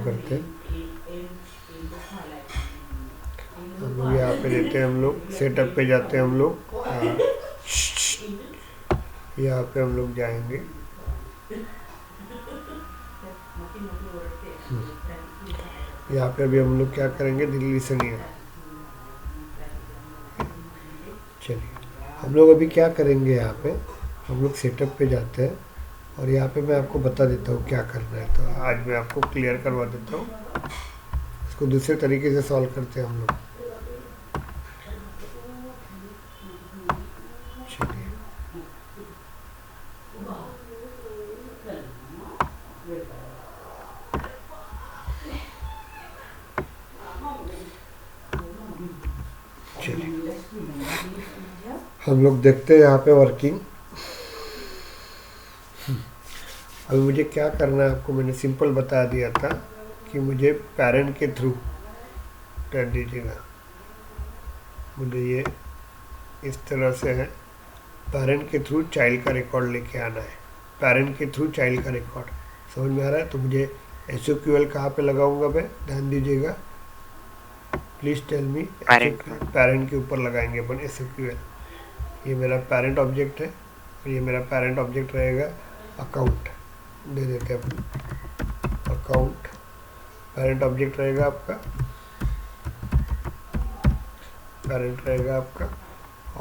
करते हैं। हम लोग यहाँ पे देते हैं, हम लोग सेटअप पे जाते हैं हम लोग। यहाँ पे हम लोग जाएंगे। यहाँ पे अभी हम लोग क्या करेंगे, दिल्ली से नहीं है। चलिए हम लोग अभी क्या करेंगे, यहाँ पे हम लोग सेटअप पे जाते हैं और यहाँ पे मैं आपको बता देता हूँ क्या करना है। तो आज मैं आपको क्लियर करवा देता हूँ, इसको दूसरे तरीके से सॉल्व करते हैं हम लोग। चलिए चलिए हम लोग देखते हैं यहाँ पे वर्किंग। अभी मुझे क्या करना है, आपको मैंने सिंपल बता दिया था कि मुझे पेरेंट के थ्रू कर दीजिएगा। मुझे ये इस तरह से है, पेरेंट के थ्रू चाइल्ड का रिकॉर्ड लेके आना है। पेरेंट के थ्रू चाइल्ड का रिकॉर्ड समझ में आ रहा है। तो मुझे SQL कहाँ पे लगाऊंगा मैं, ध्यान दीजिएगा, प्लीज़ टेल मी। पेरेंट के ऊपर लगाएंगे अपन SQL। ये मेरा पेरेंट ऑब्जेक्ट है और ये मेरा पेरेंट ऑब्जेक्ट रहेगा। अकाउंट दे देते हैं अपन, अकाउंट पेरेंट ऑब्जेक्ट रहेगा आपका, पेरेंट रहेगा आपका।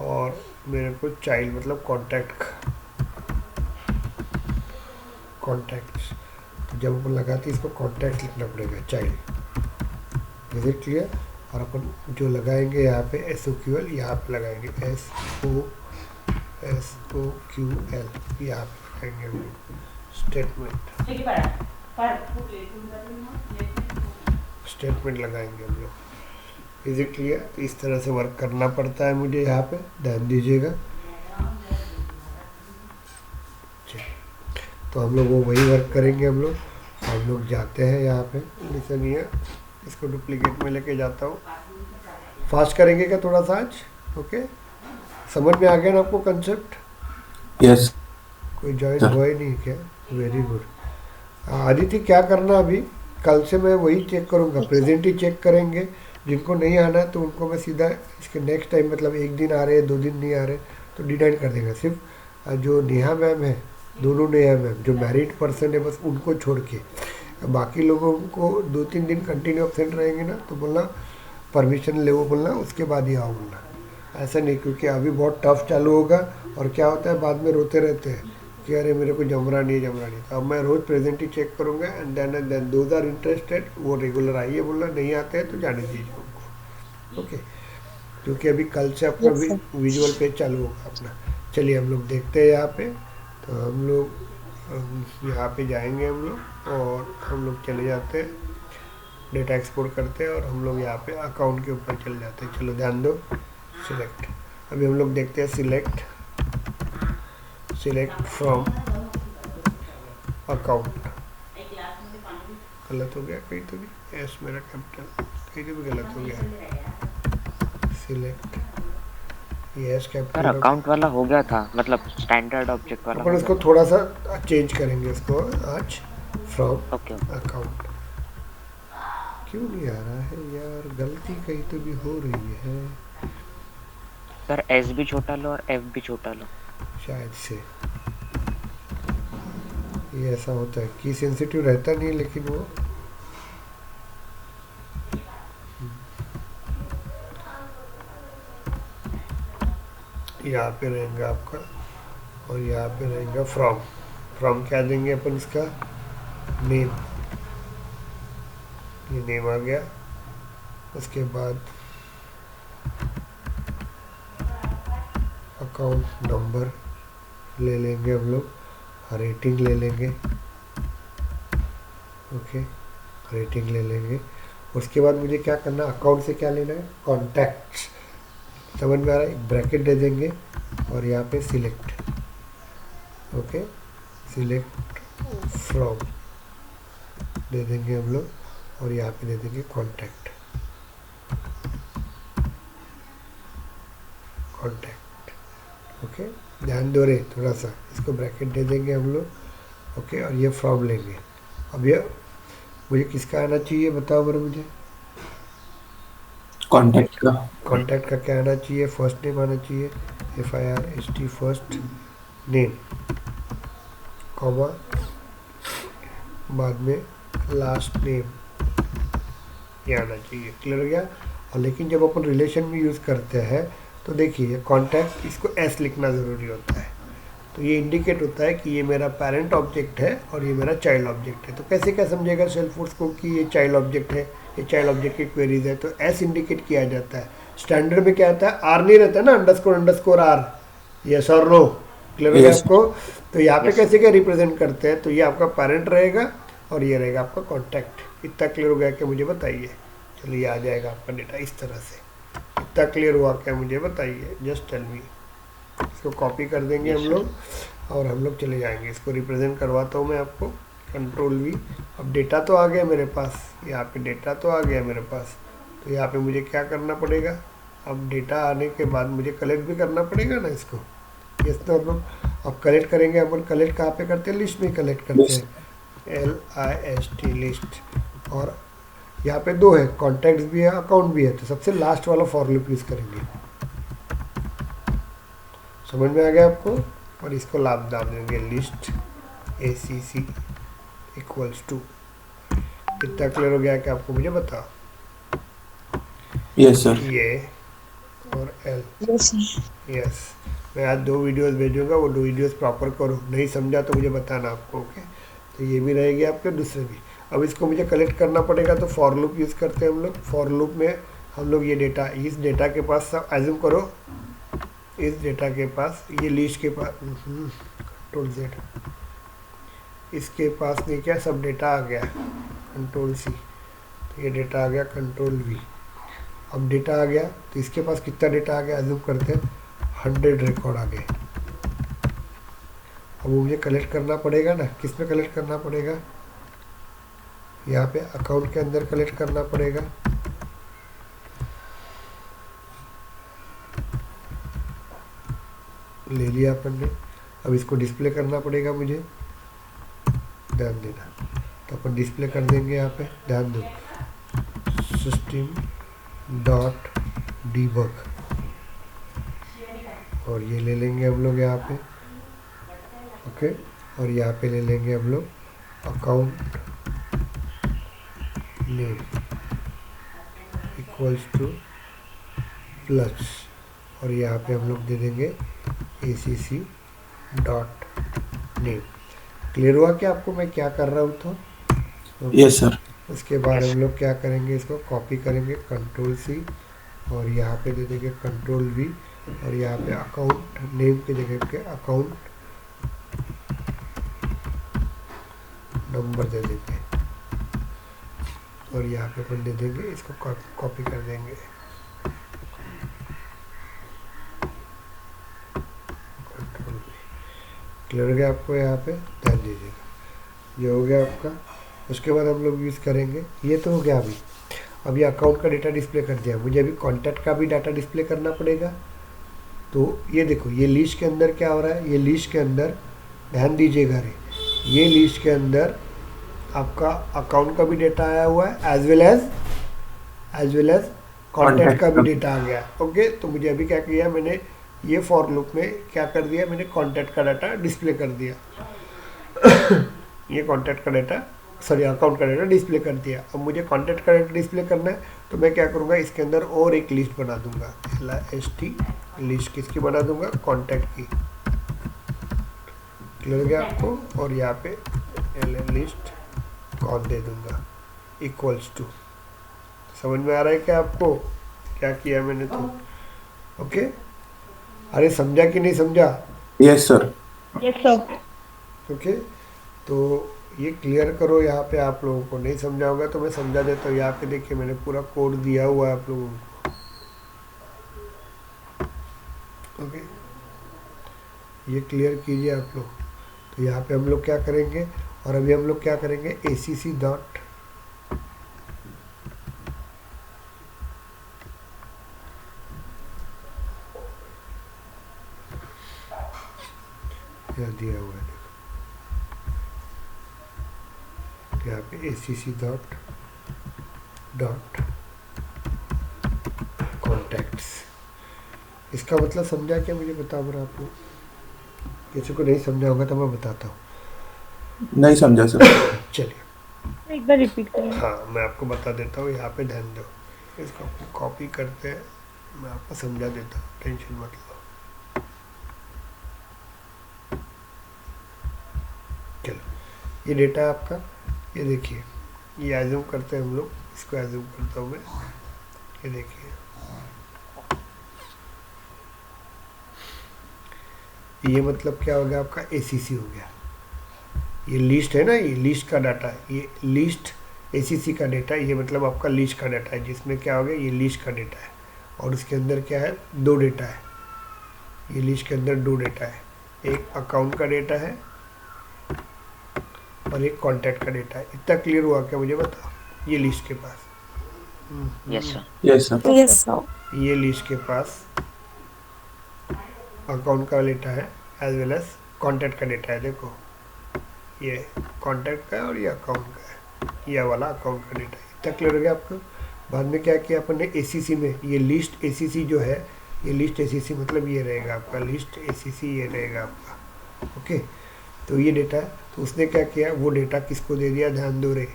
और मेरे को चाइल्ड मतलब कॉन्टैक्ट्स, तो जब अपन लगाते हैं इसको कॉन्टैक्ट लिखना पड़ेगा, चाइल्ड। Is it clear. और अपन जो लगाएंगे यहाँ पे SQL यहाँ पे लगाएंगे, SOQL यहाँ पे लगाएंगे स्टेटमेंट लगाएंगे हम लोग। Is it clear. इस तरह से वर्क करना पड़ता है मुझे यहाँ पे, ध्यान दीजिएगा। तो हम लोग वो वही वर्क करेंगे हम लोग जाते हैं यहाँ पे। लिसन हियर, इसको डुप्लीकेट में लेके जाता हूँ। फास्ट करेंगे क्या थोड़ा सा आज, ओके। समझ में आ गया ना आपको कंसेप्ट? यस कोई ज्वाइन सर। हुआ ही नहीं क्या? Very good. आदित्य क्या करना अभी, कल से मैं वही चेक करूँगा, प्रेजेंट ही चेक करेंगे। जिनको नहीं आना है तो उनको मैं सीधा इसके नेक्स्ट टाइम, मतलब एक दिन आ रहे हैं 2 दिन नहीं आ रहे तो डिनाइट कर देगा। सिर्फ जो नेहा मैम है, दोनों नेहा मैम जो मैरिड पर्सन है बस उनको छोड़ के बाकी लोगों को 2-3 दिन कंटिन्यू एब्सेंट रहेंगे ना तो बोलना परमिशन ले, वो बोलना उसके बाद ही आओ बोलना। ऐसा नहीं, क्योंकि अभी बहुत टफ चालू होगा और क्या होता है बाद में रोते रहते हैं कि अरे मेरे को जमरा नहीं। तो अब मैं रोज़ प्रेजेंट ही चेक करूँगा and then those are interested वो रेगुलर आइए बोलना, नहीं आते हैं तो जाने दीजिए उनको, ओके। क्योंकि अभी कल से अपना यस सर। विजुअल पेज चालू होगा अपना। चलिए हम लोग देखते हैं यहाँ पे। तो हम लोग यहाँ पे जाएंगे हम लोग और हम लोग चले जाते हैं, डेटा एक्सपोर्ट करते हैं और हम लोग यहाँ पे अकाउंट के ऊपर चले जाते हैं। चलो ध्यान दो, सिलेक्ट। अभी हम लोग देखते हैं सिलेक्ट फ्रॉम अकाउंट। गलत हो गया कहीं तो भी, एस मेरा कैपिटल कहीं तो भी गलत हो गया। Select yes sir capital. Account वाला हो गया था, मतलब स्टैंडर्ड ऑब्जेक्ट वाला अपन हो उसको गया थोड़ा सा चेंज करेंगे इसको आज, फ्रॉम था। Okay account. क्यों नहीं आ रहा है यार, गलती कहीं तो भी हो रही है सर, एस भी छोटा लो और एफ भी छोटा लो। शायद से। ये ऐसा होता है कि सेंसिटिव रहता नहीं है लेकिन वो यहाँ पे रहेगा आपका और यहाँ पे रहेगा फ्रॉम क्या देंगे अपन इसका, नेम। ये नेम आ गया। उसके बाद अकाउंट नंबर ले लेंगे हम लोग, रेटिंग ले लेंगे, ओके रेटिंग ले लेंगे। उसके बाद मुझे क्या करना, अकाउंट से क्या लेना है, कॉन्टैक्ट्स। समझ में आ रहा है, एक ब्रैकेट दे देंगे और यहाँ पे सिलेक्ट, ओके सिलेक्ट फ्रॉम दे देंगे हम लोग और यहाँ पे दे देंगे कॉन्टैक्ट। ओके ध्यान दो रे थोड़ा सा, इसको ब्रैकेट दे देंगे हम लोग, ओके। और ये फ्रॉम लेंगे। अब ये मुझे किसका आना चाहिए बताओ मेरे मुझे। कॉन्टैक्ट का। कॉन्टैक्ट का क्या आना चाहिए, फर्स्ट नेम आना चाहिए, FIRST फर्स्ट नेम, कॉमा बाद में लास्ट नेम, ये आना चाहिए। क्लियर हो गया। और लेकिन जब अपन रिलेशन में यूज़ करते हैं तो देखिए कॉन्टैक्ट इसको एस लिखना ज़रूरी होता है, तो ये इंडिकेट होता है कि ये मेरा पेरेंट ऑब्जेक्ट है और ये मेरा चाइल्ड ऑब्जेक्ट है। तो कैसे क्या समझेगा सेल्सफोर्स को कि ये चाइल्ड ऑब्जेक्ट है, ये चाइल्ड ऑब्जेक्ट की क्वेरीज है, तो एस इंडिकेट किया जाता है। स्टैंडर्ड में क्या आता है, आर नहीं रहता है ना, अंडरस्कोर आर, यस और नो। क्लियर हो गया यस। आपको। तो यहाँ पे यस कैसे क्या रिप्रेजेंट करते हैं, तो ये आपका पेरेंट रहेगा और ये रहेगा आपका कॉन्टैक्ट। इतना क्लियर हो गया क्या मुझे बताइए। चलिए आ जाएगा आपका डेटा इस तरह से। इतना क्लियर हुआ क्या मुझे बताइए, जस्ट टेल मी। इसको कॉपी कर देंगे यस हम सर। लोग और हम लोग चले जाएंगे। इसको रिप्रेजेंट करवाता हूँ मैं आपको, कंट्रोल V। अब डेटा तो आ गया मेरे पास, यहाँ पे डेटा तो आ गया मेरे पास। तो यहाँ पे मुझे क्या करना पड़ेगा, अब डेटा आने के बाद मुझे कलेक्ट भी करना पड़ेगा ना इसको। यस तो हम अब कलेक्ट करेंगे। अपन कलेक्ट कहाँ पे करते हैं, लिस्ट में कलेक्ट करते यस। हैं, LIST लिस्ट। और यहाँ पे दो है, कॉन्टैक्ट्स भी है, अकाउंट भी है, तो सबसे लास्ट वाला फॉर लूप यूज़ करेंगे। समझ में आ गया आपको। और इसको लाभ डाल देंगे, लिस्ट ACC इक्वल्स टू। इतना क्लियर हो गया कि आपको मुझे बताओ, यस सर। ये और L। यस यस, मैं आज 2 वीडियोस भेजूंगा, वो 2 वीडियोस प्रॉपर करो, नहीं समझा तो मुझे बताना आपको। ओके, तो ये भी रहेगी आपके, दूसरे भी। अब इसको मुझे कलेक्ट करना पड़ेगा, तो फॉर लूप यूज़ करते हैं हम लोग। फॉर लूप में हम लोग ये डेटा, इस डेटा के पास सब एज्यूम करो, इस डेटा के पास, ये लिस्ट के पास, कंट्रोल Z, इसके पास नहीं क्या सब डेटा आ गया, कंट्रोल C, तो ये डेटा आ गया, कंट्रोल V। अब डेटा आ गया तो इसके पास कितना डेटा आ गया, एज्यूम करते हैं 100 रिकॉर्ड आ गए। अब वो मुझे कलेक्ट करना पड़ेगा ना, किस में कलेक्ट करना पड़ेगा, यहाँ पे अकाउंट के अंदर कलेक्ट करना पड़ेगा। ले लिया अपन ने। अब इसको डिस्प्ले करना पड़ेगा मुझे, ध्यान देना। तो अपन डिस्प्ले कर देंगे यहाँ पे, ध्यान दो, सिस्टम डॉट डीबग, और ये ले लेंगे हम लोग यहाँ पे। ओके, और यहाँ पे ले लेंगे हम लोग account name equals two plus, और यहाँ पे हम लोग दे देंगे ACC डॉट नेम। क्लियर हुआ कि आपको मैं क्या कर रहा हूँ। तो यस सर। उसके बाद हम लोग क्या करेंगे, इसको कॉपी करेंगे, कंट्रोल C, और यहाँ पे दे देंगे कंट्रोल V, और यहाँ पे अकाउंट नेम की जगह पे अकाउंट नंबर दे देंगे, और यहाँ पे अपन दे देंगे, इसको कॉपी कर देंगे, कंट्रोल V। क्लियर हो गया आपको, यहाँ पे ध्यान दीजिएगा। ये हो गया आपका। उसके बाद हम लोग यूज़ करेंगे, ये तो हो गया अभी। अभी अकाउंट का डेटा डिस्प्ले कर दिया, मुझे अभी कॉन्टैक्ट का भी डाटा डिस्प्ले करना पड़ेगा। तो ये देखो, ये लिस्ट के अंदर क्या हो रहा है, ये लिस्ट के अंदर ध्यान दीजिएगा रे, ये लिस्ट के अंदर आपका अकाउंट का भी डेटा आया हुआ है, एज वेल एज कॉन्टैक्ट का भी डेटा आ गया। ओके, तो मुझे अभी क्या किया मैंने, ये फॉर लूप में क्या कर दिया मैंने, कॉन्टैक्ट का डाटा डिस्प्ले कर दिया। ये कॉन्टैक्ट का डाटा, सॉरी अकाउंट का डाटा डिस्प्ले कर दिया। अब मुझे कॉन्टैक्ट का डाटा डिस्प्ले करना है, तो मैं क्या करूँगा, इसके अंदर और एक लिस्ट बना दूंगा, LIST लिस्ट किसकी बना दूंगा, कॉन्टैक्ट की। क्लियर हो गया आपको। और यहाँ पे लिस्ट कॉन दे दूंगा इक्वल्स टू। समझ में आ रहा है क्या आपको क्या किया मैंने तो। ओके, अरे समझा कि नहीं समझा। Yes sir. सर। ओके, तो ये क्लियर करो। यहाँ पे आप लोगों को नहीं समझा होगा तो मैं समझा देता हूँ। यहाँ पे देखिए मैंने पूरा कोड दिया हुआ है आप लोगों को। ओके, ये क्लियर कीजिए आप लोग। तो यहाँ पे हम लोग क्या करेंगे, और अभी हम लोग क्या करेंगे, ACC डॉट यह दिया हुआ है, देखो यहाँ पे ACC डॉट डॉट कॉन्टैक्ट्स। इसका मतलब समझा क्या मुझे बताओ बरा आप लोग? किसी को नहीं समझा होगा तो मैं बताता हूँ। नहीं समझा सर। चलिए एक बार रिपीट करें। हाँ मैं आपको बता देता हूँ, यहाँ पे ध्यान दो। इसको कॉपी करते हैं, मैं आपको समझा देता हूँ, टेंशन मत लो। चलो ये डेटा है आपका, ये देखिए, ये एज्यूम करते हैं हम लोग, इसको एज्यूम करता हूँ मैं। ये देखिए, ये मतलब क्या हो गया आपका, ACC हो गया। ये लिस्ट है ना, ये लिस्ट का डाटा है, ये लिस्ट ACC का डेटा, ये मतलब आपका लिस्ट का डाटा है, जिसमें क्या हो गया, ये लिस्ट का डेटा है और उसके अंदर क्या है, दो डेटा है। ये लिस्ट के अंदर दो डेटा है, एक अकाउंट का डेटा है और एक कॉन्टैक्ट का डेटा है। इतना क्लियर हुआ क्या मुझे बताओ? ये लिस्ट के पास yes sir. Yes sir. Yes sir. ये लिस्ट के पास अकाउंट का डेटा है एज वेल एज कॉन्टैक्ट का डेटा है। देखो ये कॉन्टैक्ट का है और ये अकाउंट का है, ये वाला अकाउंट का डेटा है। इतना क्लियर हो गया आपको? बाद में क्या किया अपन ने, ACC में ये लिस्ट ACC जो है, ये लिस्ट ACC मतलब ये रहेगा आपका लिस्ट ACC, ये रहेगा आपका। ओके, तो ये डेटा है, तो उसने क्या किया, वो डेटा किसको दे दिया, ध्यान दो रे,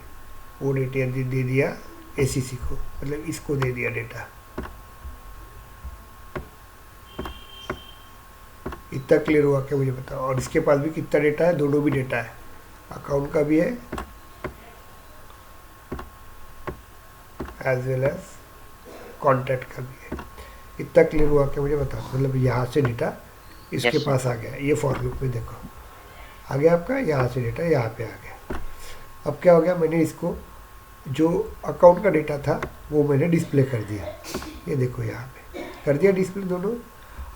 वो डेटा दे दिया ACC को, मतलब इसको दे दिया डेटा। इतना क्लियर हुआ क्या मुझे बताओ? और इसके पास भी कितना डेटा है, दोनों भी डेटा है, अकाउंट का भी है एज वेल एज कॉन्टैक्ट का भी है। इतना क्लियर हुआ क्या मुझे बताओ? मतलब यहाँ से डेटा इसके Yes, पास आ गया, ये फॉर लूप में देखो आ गया आपका, यहाँ से डेटा यहाँ पे आ गया। अब क्या हो गया, मैंने इसको जो अकाउंट का डेटा था वो मैंने डिस्प्ले कर दिया, ये देखो यहाँ पे कर दिया डिस्प्ले दोनों।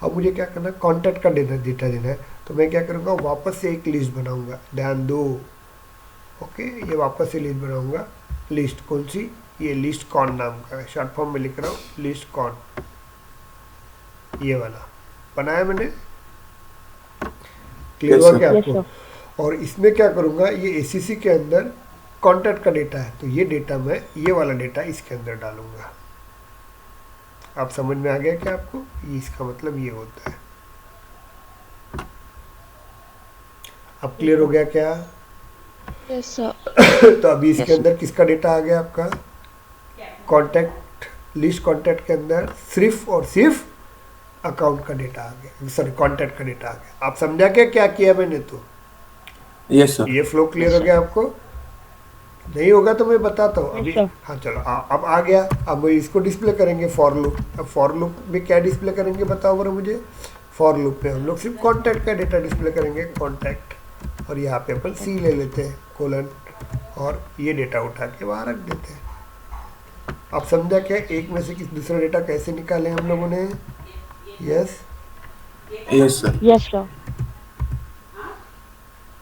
अब मुझे क्या करना है, कॉन्टैक्ट का डेटा देना है, तो मैं क्या करूँगा, वापस से एक लिस्ट बनाऊँगा, ध्यान दो। ओके, ये वापस से लिस्ट बनाऊँगा, लिस्ट कौन सी, ये लिस्ट कॉन नाम का है, शॉर्ट फॉर्म में लिख रहा हूँ लिस्ट कॉन, ये वाला बनाया मैंने। क्लियर हुआ क्या यस आपको? सर। और इसमें क्या करूँगा, ये ACC के अंदर कॉन्टैक्ट का डेटा है, तो ये डेटा मैं, ये वाला डेटा इसके अंदर डालूंगा। आप समझ में आ गया क्या आपको? ये इसका मतलब ये होता है। अब क्लियर हो गया क्या? Yes sir. तो अभी इसके Yes. अंदर किसका डेटा आ गया आपका, कॉन्टैक्ट, लिस्ट कॉन्टैक्ट के अंदर सिर्फ और सिर्फ अकाउंट का डेटा आ गया, सॉरी कॉन्टैक्ट का डेटा आ गया। आप समझा क्या किया मैंने? तो यस सर। ये फ्लो क्लियर हो गया आपको? नहीं होगा तो मैं बताता हूँ अभी। Yes, sir. हाँ चलो, अब आ गया। अब इसको डिस्प्ले करेंगे फॉर लूप। अब फॉर लूप में क्या डिस्प्ले करेंगे बताओ बरा मुझे? फॉर लूप में हम लोग सिर्फ कॉन्टैक्ट का डेटा डिस्प्ले करेंगे, कॉन्टैक्ट, और यहाँ पे अपन C ले लेते हैं कोलन, और ये डेटा उठा के वहाँ रख देते हैं। आप समझा क्या, एक में से किस दूसरा डेटा कैसे निकाले हम लोगों ने? Yes yes sir. Yes sir.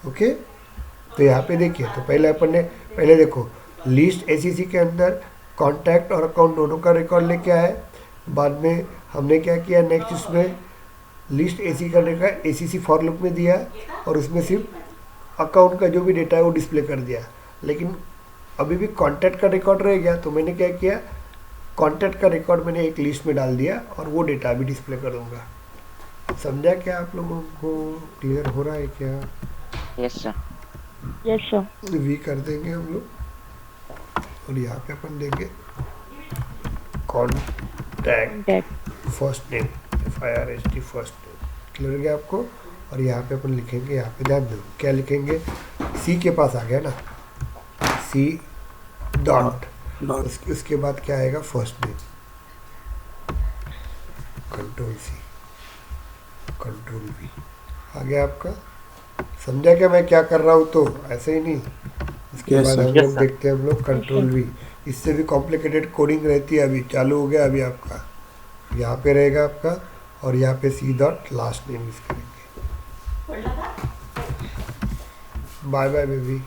Okay, तो यहाँ पे देखिए, तो पहले अपन ने, पहले देखो लिस्ट ACC के अंदर कॉन्टैक्ट और अकाउंट दोनों का रिकॉर्ड लेके आए। बाद में हमने क्या किया, नेक्स्ट इसमें लिस्ट ACC का डेटा ACC फॉर लूप में दिया और उसमें सिर्फ अकाउंट का जो भी डेटा है वो डिस्प्ले कर दिया। लेकिन अभी भी कॉन्टैक्ट का रिकॉर्ड रह गया, तो मैंने क्या किया, कॉन्टैक्ट का रिकॉर्ड मैंने एक लिस्ट में डाल दिया और वो डेटा अभी डिस्प्ले करूँगा। समझा क्या आप लोगों को? क्लियर हो रहा है क्या? Yes sir. Yes sir. We कर देंगे हम लोग और यहाँ पे अपन देंगे contact first name, FIRST first name. Clear हो गया आपको? और यहाँ पे अपन लिखेंगे, यहाँ पे ध्यान दो क्या लिखेंगे, C के पास आ गया ना, C डॉट, उसके बाद क्या आएगा, first name, control C, control V आ गया आपका। समझा क्या मैं क्या कर रहा हूँ? तो ऐसे ही नहीं, इसके Yes, बाद sir. हम Yes, लोग sir. देखते हैं, हम लोग कंट्रोल V, इससे भी कॉम्प्लिकेटेड कोडिंग रहती है। अभी चालू हो गया, अभी आपका यहाँ पे रहेगा आपका, और यहाँ पे C dot last name use करेंगे। Bye bye baby.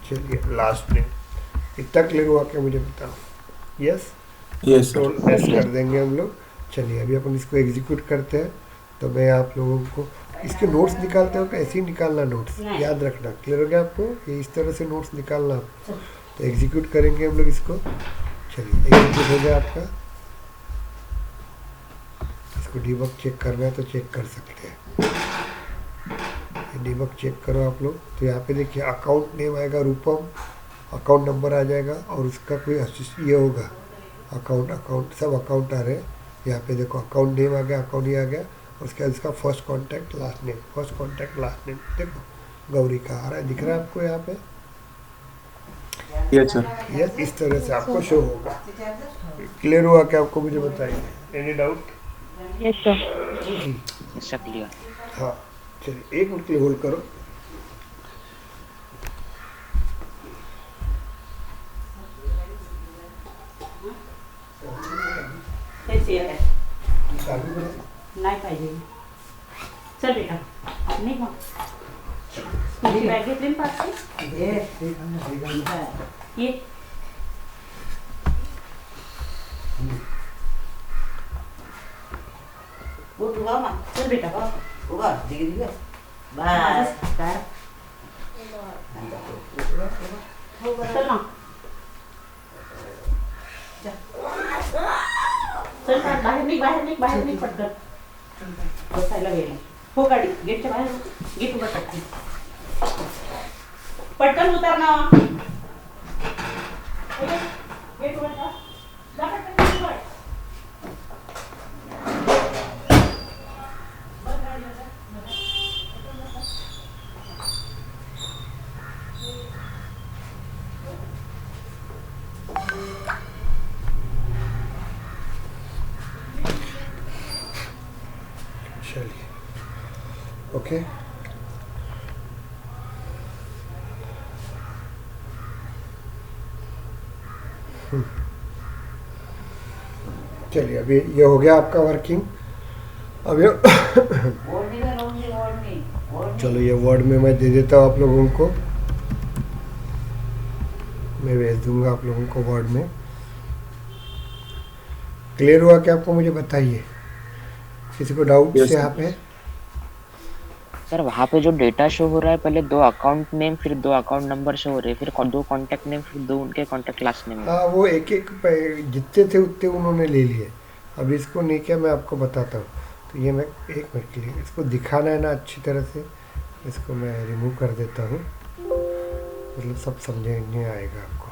चलिए लास्ट नेम, इतना क्लियर हुआ क्या मुझे बताओ? Yes, yes sir. Control S कर देंगे हम लोग। चलिए अभी अपन इसको एग्जीक्यूट करते हैं। तो मैं आप लोगों को इसके नोट्स निकालते हो तो ऐसे ही निकालना, नोट्स याद रखना। क्लियर हो गया आपको? ये इस तरह से नोट्स निकालना आपको। तो एग्जीक्यूट करेंगे हम लोग इसको। चलिए एग्जीक्यूट हो गया आपका। इसको डीबग चेक करना है तो चेक कर सकते हैं। डीबग चेक करो आप लोग। तो यहाँ पे देखिए अकाउंट नेम आएगा रूपम, अकाउंट नंबर आ जाएगा और उसका कोई ये होगा अकाउंट सब अकाउंट आ रहे हैं। यहाँ पे देखो अकाउंट नेम आ गया, अकाउंट ये आ गया। उसके बाद इसका first contact last name, first contact last name देखो गौरी का आ रहा है, दिख रहा है आपको यहाँ पे? Yes sir. यस, इस तरह से आपको शो होगा। क्लियर हुआ क्या आपको? मुझे बताइए, एनी डाउट? Yes, sir. इसका क्लियर। हाँ चलिए 1 मिनट के लिए होल्ड करो। नाही पाहिजे. चल बेटा नाही मग तुझी बॅग घेतली ना पाचशे ये उठ उभा मा चल बेटा उभा दिगे बस काय चल ना चल बाहेर निघ पटकन बसायला गेलं हो गाडी गेटच्या बाहेर गेट उघड पटकन उतर ना गेट उघड जा पटकन उघड चलिए ओके। चलिए अभी ये हो गया आपका वर्किंग। अब ये चलो ये वर्ड में मैं दे देता हूँ आप लोगों को, मैं भेज दूंगा आप लोगों को वर्ड में। क्लियर हुआ क्या आपको? मुझे बताइए, किसी को डाउट Yes, से यहाँ पे? सर वहाँ पे जो डेटा शो हो रहा है, पहले 2 अकाउंट नेम, फिर 2 अकाउंट नंबर शो हो रहे हैं, फिर 2 कॉन्टैक्ट नेम, फिर 2 उनके कॉन्टैक्ट लास्ट नेम। हाँ वो एक एक जितने थे उतने उन्होंने ले लिए। अब इसको नहीं किया, मैं आपको बताता हूँ। तो ये मैं 1 मिनट के लिए इसको दिखाना है ना अच्छी तरह से, इसको मैं रिमूव कर देता हूँ, मतलब सब समझने आएगा आपको।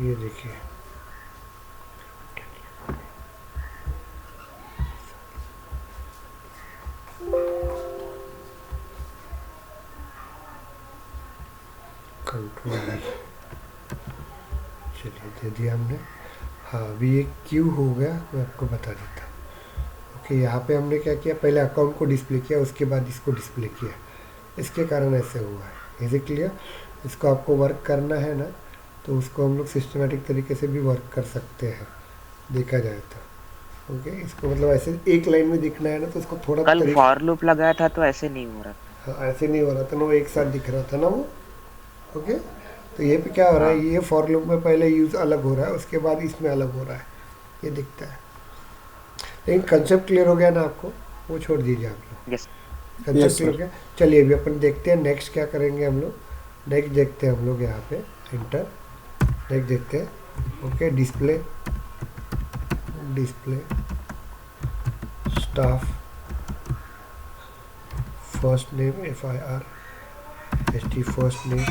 ये देखिए कंट्रोल, चलिए दे दिया हमने। हाँ अभी ये क्यों हो गया मैं आपको बता देता हूँ। ओके यहाँ पे हमने क्या किया, पहले अकाउंट को डिस्प्ले किया, उसके बाद इसको डिस्प्ले किया, इसके कारण ऐसे हुआ है। Is it clear? इसको आपको वर्क करना है ना, तो उसको हम लोग सिस्टमेटिक तरीके से भी वर्क कर सकते हैं, देखा जाए तो। ओके इसको मतलब ऐसे एक लाइन में दिखना है ना, तो उसको थोड़ा कल फॉर लूप लगाया था तो ऐसे नहीं हो रहा था। हाँ ऐसे नहीं हो रहा था ना, वो एक साथ दिख रहा था ना वो। ओके तो ये पे क्या हो रहा है, ये फॉर लूप में पहले यूज़ अलग हो रहा है, उसके बाद इसमें अलग हो रहा है, ये दिखता है। लेकिन कंसेप्ट क्लियर हो गया ना आपको? वो छोड़ दीजिए आप लोग। यस कंसेप्ट क्लियर हो गया। चलिए अभी अपन देखते हैं नेक्स्ट क्या करेंगे हम लोग। नेक्स्ट देखते हैं हम लोग यहाँ पे इंटर, नेक्स्ट देखते हैं। Okay display staff first name FIRST first name,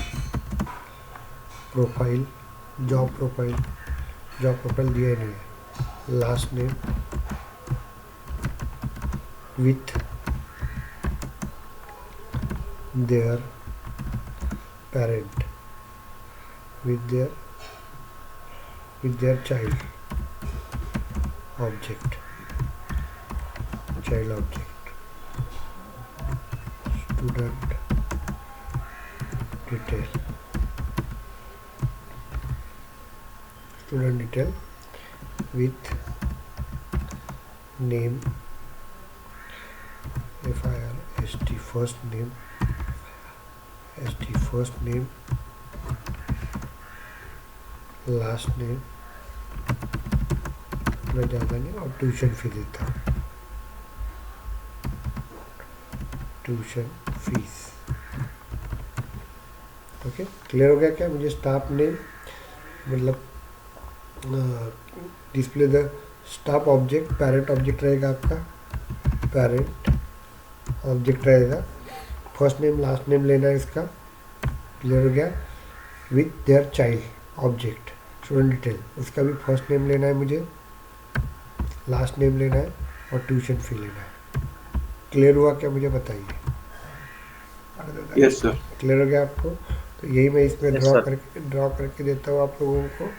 profile job profile दिया ही नहीं है, last name with their parent, with their child object, student detail with name FIRST first name last name मैं ज़्यादा नहीं, और tuition fee देता हूँ, tuition fees. Okay, clear हो गया क्या? मुझे स्टाफ नेम मतलब display the staff object, parent object रहेगा आपका, पेरेंट ऑब्जेक्ट रहेगा, फर्स्ट नेम लास्ट नेम लेना है इसका, क्लियर हो गया, with their child object, student detail, उसका भी फर्स्ट नेम लेना है मुझे, लास्ट नेम लेना है और ट्यूशन फी लेना है। क्लियर हुआ क्या? मुझे बताइए। Yes sir. क्लियर हो गया आपको? तो यही मैं इसमें Yes, ड्रॉ sir. करके देता हूँ आप लोगों को।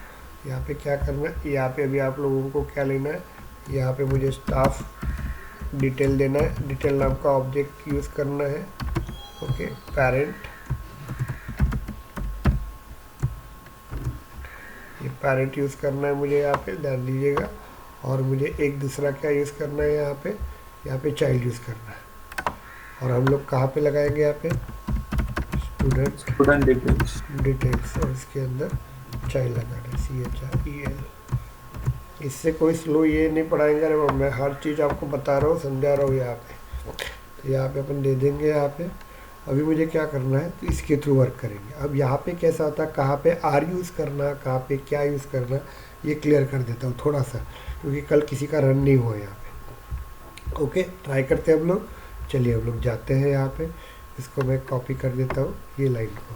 यहाँ पे क्या करना है, यहाँ पे अभी आप लोगों को क्या लेना है, यहाँ पे मुझे स्टाफ डिटेल देना है, डिटेल नाम का ऑब्जेक्ट यूज़ करना है। ओके, पेरेंट, ये पेरेंट यूज़ करना है मुझे, यहाँ पे ध्यान दीजिएगा। और मुझे एक दूसरा क्या यूज़ करना है, यहाँ पे चाइल्ड यूज़ करना है। और हम लोग कहाँ पे लगाएंगे, यहाँ पे स्टूडेंट डिटेल्स, और इसके अंदर चाइल्ड लगाना है, CHIEL। इससे कोई स्लो ये नहीं पढ़ाएंगे, अरे मैं हर चीज़ आपको बता रहा हूँ, समझा रहा हूँ यहाँ पे। तो यहाँ पे अपन दे देंगे यहाँ पे। अभी मुझे क्या करना है, तो इसके थ्रू वर्क करेंगे। अब यहाँ पे कैसा होता है, कहाँ पे आर यूज़ करना, कहाँ पे क्या यूज़ करना, ये क्लियर कर देता हूँ थोड़ा सा, क्योंकि कल किसी का रन नहीं हुआ यहाँ पे। ओके, ट्राई करते हैं हम लोग। चलिए हम लोग जाते हैं यहाँ पे, इसको मैं कॉपी कर देता हूँ, ये लाइन को,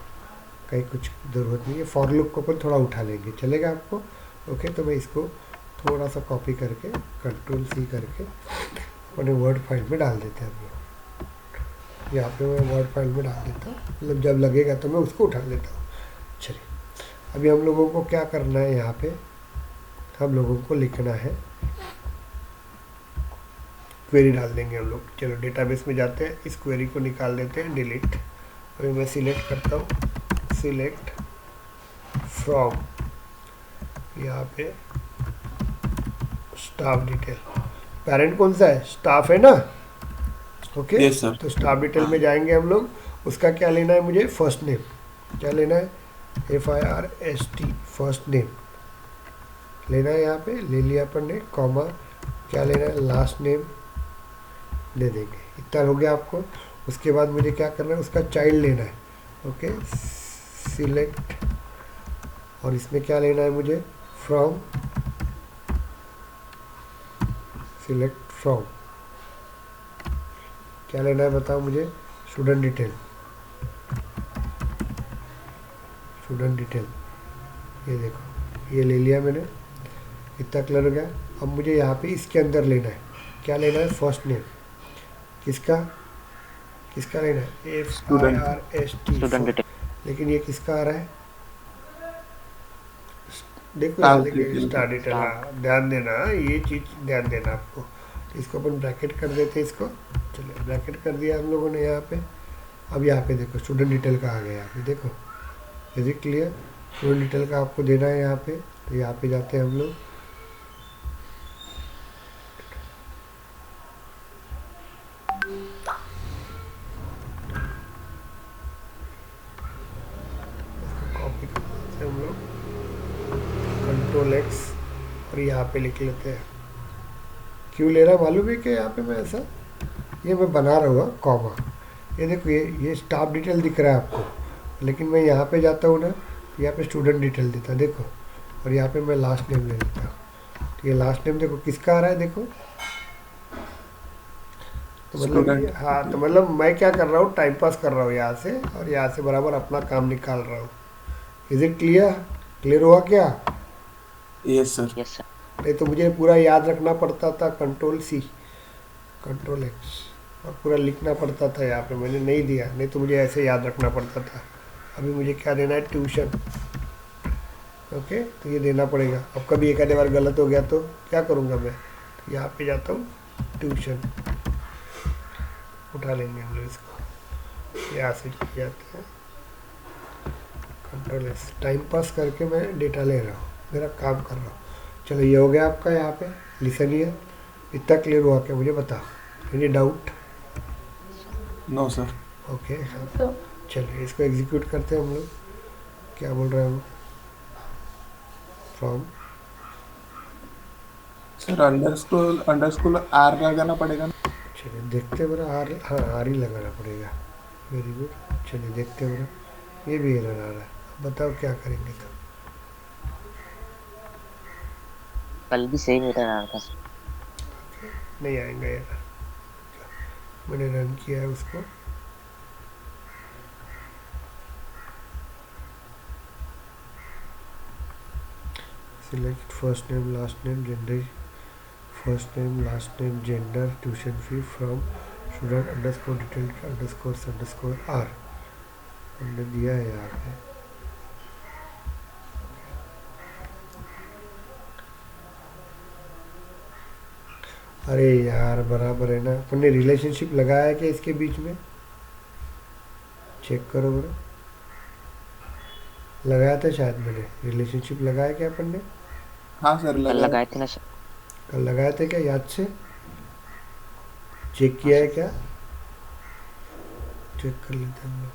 कहीं कुछ ज़रूरत नहीं है। फॉर लूप को अपन थोड़ा उठा लेंगे, चलेगा आपको? ओके, तो मैं इसको थोड़ा सा कॉपी करके Ctrl+C करके अपने वर्ड फाइल में डाल देते हैं हम लोग। यहाँ पे मैं वर्ड फाइल में डाल देता हूँ, मतलब जब लगेगा तो मैं उसको उठा लेता हूँ। चलिए, अभी हम लोगों को क्या करना है, यहाँ पे हम लोगों को लिखना है, क्वेरी डाल देंगे हम लोग। चलो डेटाबेस में जाते हैं, इस क्वेरी को निकाल देते हैं, डिलीट। अभी मैं सिलेक्ट करता हूँ, सिलेक्ट फ्रॉम, यहाँ पे स्टाफ डिटेल, पेरेंट कौन सा है, स्टाफ है ना? Okay, Yes, sir. तो स्टाफ डिटेल में जाएंगे हम लोग। उसका क्या लेना है मुझे, फर्स्ट नेम, क्या लेना है, FIRST, फर्स्ट नेम लेना है, यहाँ पे ले लिया अपन ने, कॉमा, क्या लेना है, लास्ट नेम दे देंगे। इतना हो गया आपको। उसके बाद मुझे क्या करना है, उसका चाइल्ड लेना है। ओके, सिलेक्ट, और इसमें क्या लेना है मुझे, फ्रॉम, सिलेक्ट फ्रॉम, क्या लेना है बताओ मुझे, स्टूडेंट डिटेल, स्टूडेंट डिटेल, ये देखो, ये ले लिया मैंने। इतना क्लियर हो गया। अब मुझे यहाँ पे इसके अंदर लेना है, क्या लेना है, फर्स्ट नेम, किसका लेना है, FIRST, स्टूडेंट डिटेल। लेकिन ये किसका आ रहा है, देखो Staff देखिए, detail। स्टार डिटेल, ध्यान देना, ये चीज़ ध्यान देना आपको। तो इसको अपन ब्रैकेट कर देते हैं इसको। चलिए, ब्रैकेट कर दिया हम लोगों ने यहाँ पे। अब यहाँ पे देखो, स्टूडेंट डिटेल का आ गया, यहाँ पे देखो, is it clear? Student detail का आपको देना है यहाँ पे। तो यहाँ पे जाते हैं हम लोग, कॉपी कर देते हैं हम लोग, Ctrl+X, और यहाँ पे लिख लेते हैं। क्यों ले रहा है मालूम है कि यहाँ पे मैं ऐसा, ये मैं बना रहा हूँ कॉमा, ये देखो, ये स्टाफ डिटेल दिख रहा है आपको, लेकिन मैं यहाँ पे जाता हूँ ना, तो यहाँ पे स्टूडेंट डिटेल देता, देखो, और यहाँ पे मैं लास्ट नेम ले लेता हूँ। तो ये लास्ट नेम देखो किसका आ रहा है, देखो, तो मतलब हाँ, तो मतलब मैं क्या कर रहा हूँ, टाइम पास कर रहा हूँ यहाँ से, और यहाँ से बराबर अपना काम निकाल रहा हूँ। Is it clear? क्लियर हुआ क्या? Yes sir. Yes sir. नहीं तो मुझे पूरा याद रखना पड़ता था, Ctrl+C, Ctrl+X, और पूरा लिखना पड़ता था यहाँ पे, मैंने नहीं दिया, नहीं तो मुझे ऐसे याद रखना पड़ता था। अभी मुझे क्या देना है, ट्यूशन। ओके, तो ये देना पड़ेगा। अब कभी एक आधे बार गलत हो गया तो क्या करूँगा मैं, तो यहाँ पे जाता हूँ, ट्यूशन, उठा लेंगे हम लोग इसको, यहाँ से जाते हैं, Ctrl+S, टाइम पास करके मैं डेटा ले रहा हूँ, मेरा काम कर रहा हूँ। चलो, ये हो गया आपका यहाँ पे, लिसन हियर। इतना क्लियर हुआ क्या, मुझे बताओ, any doubt? No sir. Okay, चलिए इसको एग्जीक्यूट करते हैं हम लोग। क्या बोल रहे हैं हम, फ्रॉम सर अंडरस्कोर आर लगाना पड़ेगा ना? चलिए देखते हैं मेरा आर, हाँ आर ही लगाना पड़ेगा। वेरी गुड, चलिए देखते हैं मेरा, ये भी एरर आ रहा है। अब बताओ क्या करेंगे तो। कल भी सेम एरर आ रहा था सर। नहीं आएगा एरर, मैंने रन किया है उसको। Select first name last name gender, first name last name gender tuition fee from student underscore detail underscore R हमने दिया है यहाँ पे। अरे यार बराबर है ना, अपन ने रिलेशनशिप लगाया है क्या इसके बीच में? चेक करो बरा, लगाया था शायद मैंने, रिलेशनशिप लगाया क्या अपन ने? हाँ सर कल लगा। लगाए थे ना सर। कल लगाए थे क्या, याद से चेक किया है क्या? चेक कर लेते हैं हम लोग।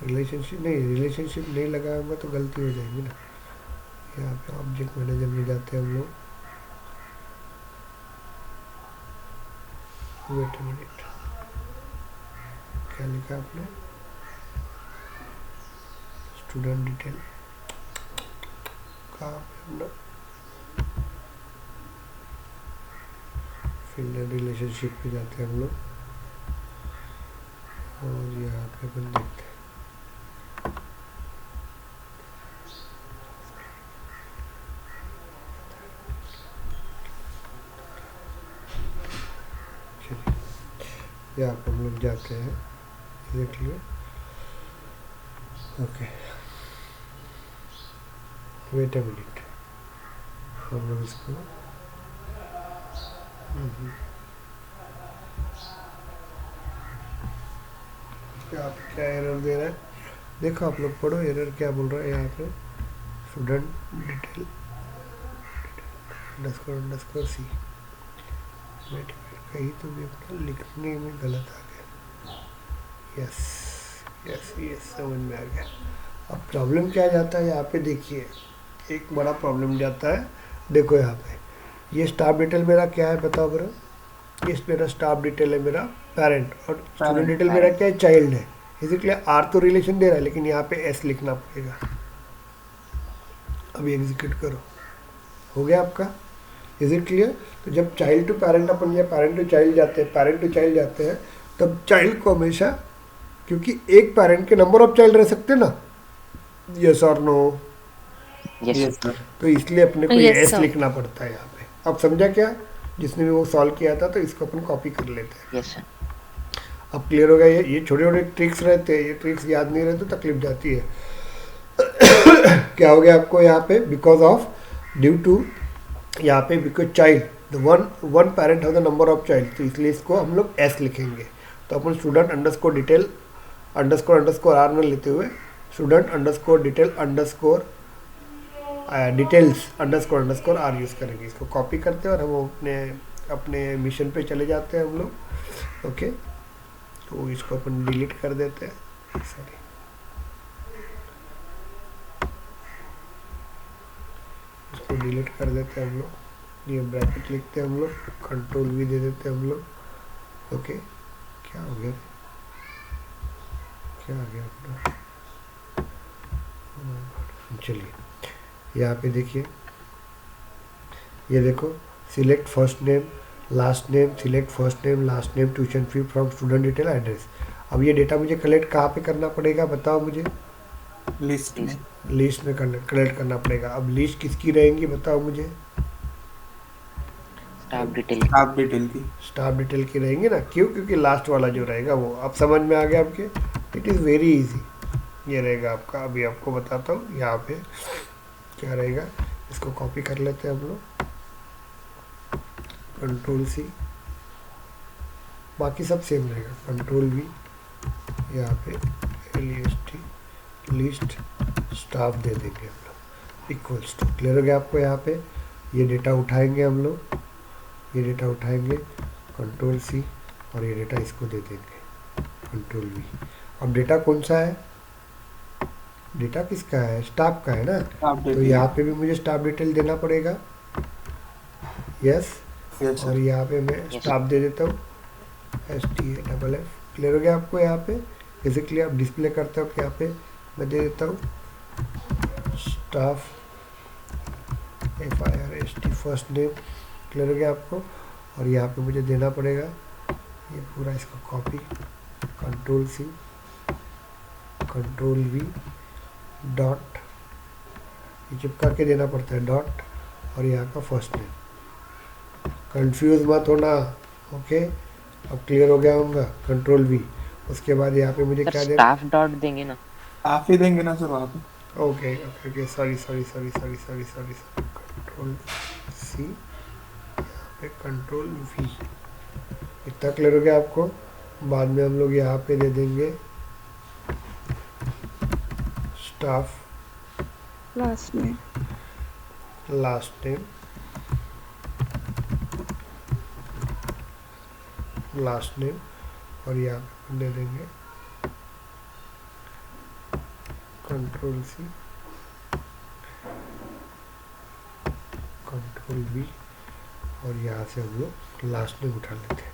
रिलेशनशिप नहीं लगाऊंगा तो गलती हो जाएगी ना। यहाँ पे ऑब्जेक्ट मैनेजर में जाते हैं हम लोग। वेट अ मिनट, क्या लिखा आपने? स्टूडेंट डिटेल कहाँ पे अपना, फिर रिलेशनशिप पे जाते हैं हम लोग और यहाँ पे अपन देखते हैं। चलिए यहाँ पे हम लोग जाते हैं, देख लियो। ओके वेट अ मिनट, हम लोग इसको यहाँ पे क्या एरर दे रहा है देखो, आप लोग पढ़ो एरर क्या बोल रहा है यहाँ पे। Student detail underscore C, wait कहीं तो भी अपना लिखने में गलत आ गया। यस यस यस समझ में आ गया। अब प्रॉब्लम क्या जाता है यहाँ पे देखिए, एक बड़ा प्रॉब्लम जाता है। देखो यहाँ पे ये स्टाफ डिटेल मेरा क्या है बताओ बरा, ये मेरा स्टाफ डिटेल है मेरा पेरेंट, और स्टूडेंट डिटेल मेरा क्या है, चाइल्ड है। इसीलिए आर तो रिलेशन दे रहा है लेकिन यहाँ पे एस लिखना पड़ेगा। अभी एग्जीक्यूट करो, हो गया आपका। Is it clear? तो जब चाइल्ड टू पेरेंट अपन या पेरेंट टू चाइल्ड जाते हैं, पेरेंट टू चाइल्ड जाते हैं, तब चाइल्ड को हमेशा, क्योंकि एक पेरेंट के नंबर ऑफ चाइल्ड रह सकते हैं ना, यस और नो, यस सर। तो इसलिए अपने को Yes, एस sir. लिखना पड़ता है यहाँ पे। अब समझा क्या, जिसने भी वो सॉल्व किया था, तो इसको अपन कॉपी कर लेते हैं। Yes sir. अब क्लियर हो गया। ये छोटे छोटे ट्रिक्स रहते हैं, ये ट्रिक्स याद नहीं रहते तो तकलीफ जाती है। क्या हो गया आपको यहाँ पे, बिकॉज ऑफ ड्यू टू, यहाँ पे because child the one parent have the number of child, तो इसलिए इसको हम लोग एस लिखेंगे। तो अपन student underscore detail underscore R में लेते हुए student underscore detail underscore details underscore R use करेंगे। इसको कॉपी करते हैं और हम अपने अपने मिशन पे चले जाते हैं हम लोग। ओके, तो इसको अपन डिलीट कर देते हैं, सॉरी इसको डिलीट कर देते हैं हम लोग। ये ब्रैकेट लिखते हैं हम लोग, कंट्रोल भी दे देते हैं हम लोग। ओके, क्या हो गया, क्या आ गया अपना, चलिए यहाँ पे देखिए, ये देखो select first name last name, select first name last name tuition fee from student detail address. अब ये डेटा मुझे कलेक्ट कहाँ पे करना पड़ेगा बताओ मुझे? लिस्ट में। लिस्ट में कलेक्ट करना पड़ेगा। अब लिस्ट किसकी रहेंगी बताओ मुझे? Staff detail. स्टाफ डिटेल की। स्टाफ डिटेल की रहेंगी ना, क्यों? क्योंकि लास्ट वाला जो रहेगा वो, अब समझ में आ गया आपके? इट इज़ वेरी इजी, ये रहेगा आपका। अभी आपको बताता हूँ यहाँ पे क्या रहेगा। इसको कॉपी कर लेते हैं हम लोग, कंट्रोल सी, बाकी सब सेम रहेगा, कंट्रोल वी, यहाँ पे लिस्ट स्टाफ दे देंगे हम लोग इक्वल्स टू। क्लियर हो गया आपको? यहाँ पे ये डेटा उठाएंगे हम लोग, ये डेटा उठाएंगे, कंट्रोल सी, और ये डेटा इसको दे देंगे, कंट्रोल वी। अब डेटा कौन सा है? डेटा किसका है? स्टाफ का है ना, स्टाफ तो डिटेल। यहाँ पे भी मुझे स्टाफ डिटेल देना पड़ेगा। यस। यस और सर। यहाँ पे मैं Yes. स्टाफ दे देता हूँ, STAFF। क्लियर हो गया आपको? यहाँ पे बेसिकली आप डिस्प्ले करते हो कि यहाँ पे मैं दे देता हूँ staff FIRST first name. Clear हो गया आपको? और यहाँ पे मुझे देना पड़ेगा ये पूरा, इसको कॉपी, Ctrl+C, Ctrl+V, डॉट, ये चिपका के देना पड़ता है डॉट, और यहाँ का फर्स्ट नेम। कंफ्यूज मत होना, ओके? अब क्लियर हो गया होगा? Ctrl+V। उसके बाद यहाँ पे मुझे सर क्या देना? स्टाफ डॉट देंगे ना? आप ही देंगे ना सर वहाँ पे? Okay okay okay, sorry sorry sorry sorry sorry sorry sorry, Ctrl+C, यहाँ पे Ctrl+V। इतना क्लियर हो गया आपको? बाद में हम लोग यहाँ पे दे देंगे स्टाफ लास्ट में लास्ट नेम, लास्ट नेम, और यहाँ पे दे देंगे Ctrl+C, Ctrl+V, और यहाँ से हम लोग लास्ट नेम उठा लेते हैं,